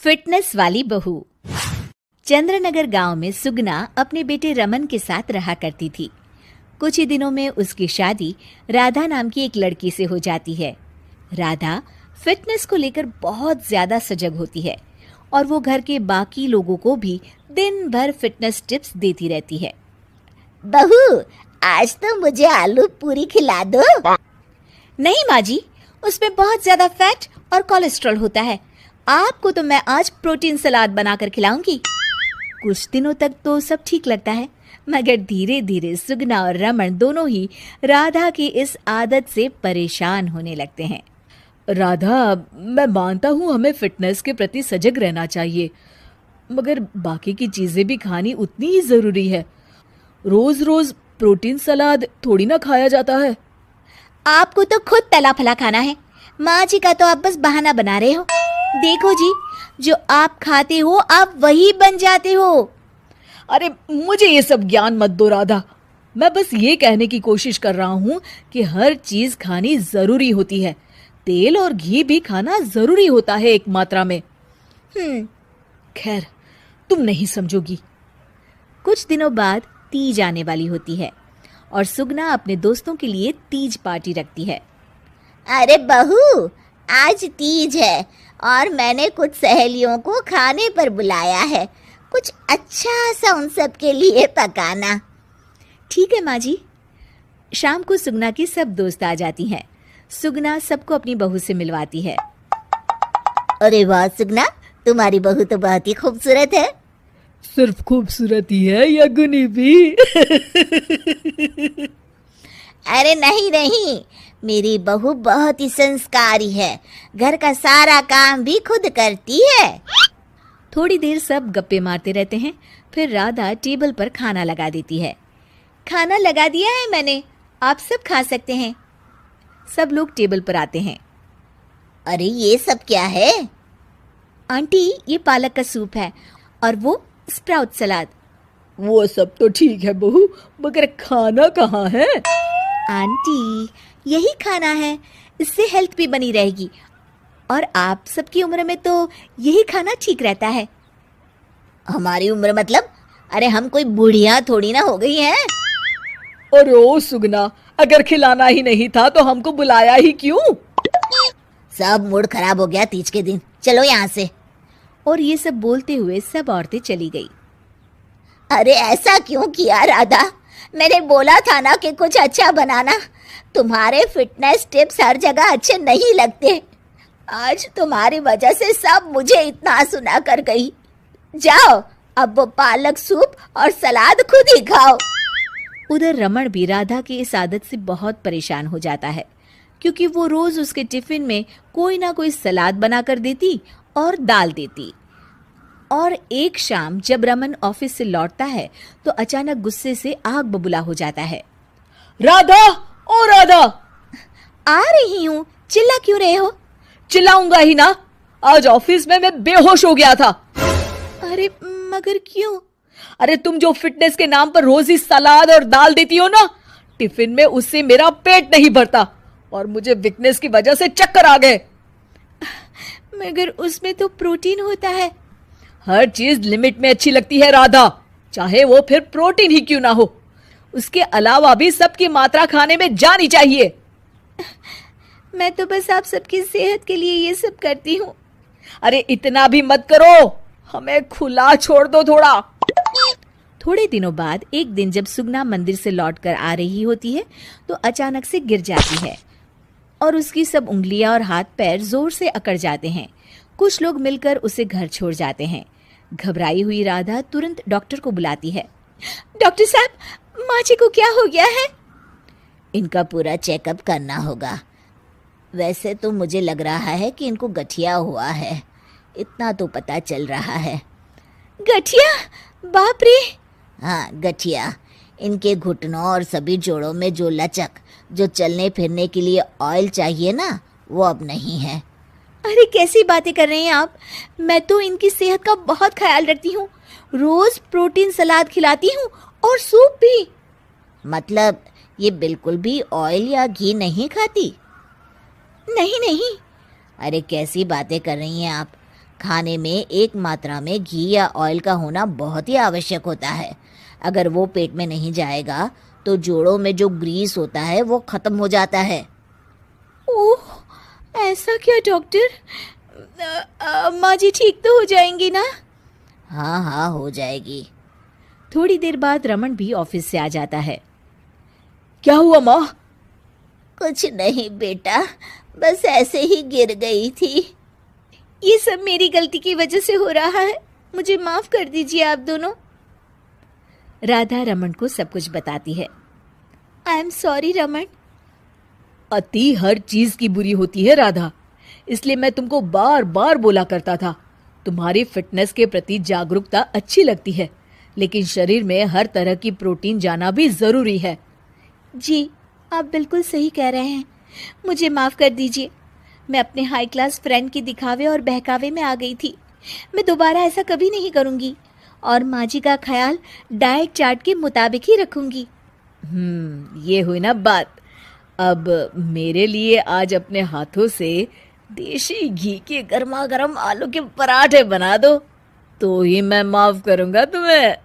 Fitness वाली बहू। चंद्रनगर गांव में सुगना अपने बेटे रमन के साथ रहा करती थी। कुछ ही दिनों में उसकी शादी राधा नाम की एक लड़की से हो जाती है। राधा फिटनेस को लेकर बहुत ज्यादा सजग होती है और वो घर के बाकी लोगों को भी दिन भर फिटनेस टिप्स देती रहती है। बहू, आज तो मुझे आलू पूरी खिला दो। नहीं माँ जी, उसमें बहुत ज्यादा फैट और कोलेस्ट्रॉल होता है। आपको तो मैं आज प्रोटीन सलाद बनाकर खिलाऊंगी। कुछ दिनों तक तो सब ठीक लगता है, मगर धीरे धीरे सुगना और रमन दोनों ही राधा की इस आदत से परेशान होने लगते हैं। राधा, मैं मानता हूँ हमें फिटनेस के प्रति सजग रहना चाहिए, मगर बाकी की चीजें भी खानी उतनी ही जरूरी है। रोज रोज प्रोटीन सलाद थोड़ी ना खाया जाता है। आपको तो खुद तला फला खाना है। माँ जी का तो आप बस बहाना बना रहे हो। देखो जी, जो आप खाते हो आप वही बन जाते हो। अरे मुझे ये सब ज्ञान मत दो राधा। मैं बस ये कहने की कोशिश कर रहा हूँ कि हर चीज खानी जरूरी होती है। तेल और घी भी खाना जरूरी होता है एक मात्रा में। खैर, तुम नहीं समझोगी। कुछ दिनों बाद तीज आने वाली होती है और सुगना अपने दोस्तों के लिए तीज पार्टी रखती है। अरे बहू, आज तीज है और मैंने कुछ सहेलियों को खाने पर बुलाया है। कुछ अच्छा सा उन सब के लिए पकाना। ठीक है माँ जी। शाम को सुगना की सब दोस्त आ जाती हैं। सुगना सबको अपनी बहू से मिलवाती है। अरे वाह सुगना, तुम्हारी बहू तो बहुत ही खूबसूरत है। सिर्फ खूबसूरत ही है या गुनी भी? अरे नहीं नहीं, मेरी बहू बहुत ही संस्कारी है। घर का सारा काम भी खुद करती है। थोड़ी देर सब गप्पे मारते रहते हैं। फिर राधा टेबल पर खाना लगा देती है। खाना लगा दिया है मैंने, आप सब खा सकते हैं। सब लोग टेबल पर आते हैं। अरे ये सब क्या है? आंटी, ये पालक का सूप है और वो स्प्राउट सलाद। वो सब तो ठीक है बहू, मगर खाना कहाँ है? आंटी, यही खाना है, इससे हेल्थ भी बनी रहेगी और आप सबकी उम्र में तो यही खाना ठीक रहता है। हमारी उम्र मतलब? अरे हम कोई बुढ़िया थोड़ी ना हो गई हैं। और ओ सुगना, अगर खिलाना ही नहीं था तो हमको बुलाया ही क्यों? सब मूड खराब हो गया तीज के दिन। चलो यहाँ से। और ये सब बोलते हुए सब औरतें चली गई। अरे ऐसा क्यों किया राधा? मैंने बोला था ना कि कुछ अच्छा बनाना। तुम्हारे फिटनेस टिप्स हर जगह अच्छे नहीं लगते। आज तुम्हारी वजह से सब मुझे इतना सुना कर गई। जाओ, अब वो पालक सूप और सलाद खुद ही खाओ। उधर रमन भी राधा की इस आदत से बहुत परेशान हो जाता है, क्योंकि वो रोज उसके टिफिन में कोई ना कोई सलाद बना कर देती और दाल देती। और एक शाम जब रमन ऑफिस से लौटता है तो अचानक गुस्से से आग बबूला हो जाता है। राधा, ओ राधा! आ रही हूँ, चिल्ला क्यों रहे हो? चिल्लाऊंगा ही ना, आज ऑफिस में मैं बेहोश हो गया था। अरे मगर क्यों? अरे तुम जो फिटनेस के नाम पर रोज ही सलाद और दाल देती हो ना, टिफिन में उससे मेरा पेट नहीं भरता और मुझे वीकनेस की वजह से चक्कर आ गए। मगर उसमें तो प्रोटीन होता है। हर चीज लिमिट में अच्छी लगती है राधा, चाहे वो फिर प्रोटीन ही क्यों ना हो। उसके अलावा भी सबकी मात्रा खाने में जानी चाहिए। मैं तो बस आप सबकी सेहत के लिए ये सब करती हूँ। अरे इतना भी मत करो, हमें खुला छोड़ दो थोड़ा। थोड़े दिनों बाद एक दिन जब सुगना मंदिर से लौटकर आ रही होती है तो अचानक से गिर जाती है और उसकी सब उंगलियां और हाथ पैर जोर से अकड़ जाते हैं। कुछ लोग मिलकर उसे घर छोड़ जाते हैं। घबराई हुई राधा तुरंत डॉक्टर को बुलाती है। डॉक्टर साहब, माँ जी को क्या हो गया है? इनका पूरा चेकअप करना होगा। वैसे तो मुझे लग रहा है कि इनको गठिया हुआ है, इतना तो पता चल रहा है। गठिया? बाप रे! हाँ, गठिया। इनके घुटनों और सभी जोड़ों में जो लचक, जो चलने फिरने के लिए ऑयल चाहिए ना, वो अब नहीं है। अरे कैसी बातें कर रहे हैं आप? मैं तो इनकी सेहत का बहुत ख्याल रखती हूँ। रोज प्रोटीन सलाद खिलाती हूँ और सूप भी। मतलब ये बिल्कुल भी ऑयल या घी नहीं खाती? नहीं नहीं। अरे कैसी बातें कर रही हैं आप? खाने में एक मात्रा में घी या ऑयल का होना बहुत ही आवश्यक होता है। अगर वो पेट में नहीं जाएगा तो जोड़ों में जो ग्रीस होता है वो खत्म हो जाता है। ओह, ऐसा क्या डॉक्टर? माँ जी ठीक तो हो जाएंगी ना? हाँ हाँ, हो जाएगी। थोड़ी देर बाद रमन भी ऑफिस से आ जाता है। क्या हुआ माँ? कुछ नहीं बेटा, बस ऐसे ही गिर गई थी। ये सब मेरी गलती की वजह से हो रहा है, मुझे माफ कर दीजिए आप दोनों। राधा रमन को सब कुछ बताती है। I am sorry Raman. अति हर चीज की बुरी होती है राधा, इसलिए मैं तुमको बार बार बोला करता था। तुम्हारी फिटनेस के प्रति जागरूकता अच्छी लगती है, लेकिन शरीर में हर तरह की प्रोटीन जाना भी जरूरी है। जी, आप बिल्कुल सही कह रहे हैं, मुझे माफ कर दीजिए। मैं अपने हाई क्लास फ्रेंड के दिखावे और बहकावे में आ गई थी। मैं दोबारा ऐसा कभी नहीं करूंगी और माँ जी का ख्याल डाइट चार्ट के मुताबिक ही रखूंगी। ये हुई ना बात। अब मेरे लिए आज अपने हाथों से देशी घी के गर्मा गर्म आलू के पराठे बना दो, तो ही मैं माफ करूंगा तुम्हें।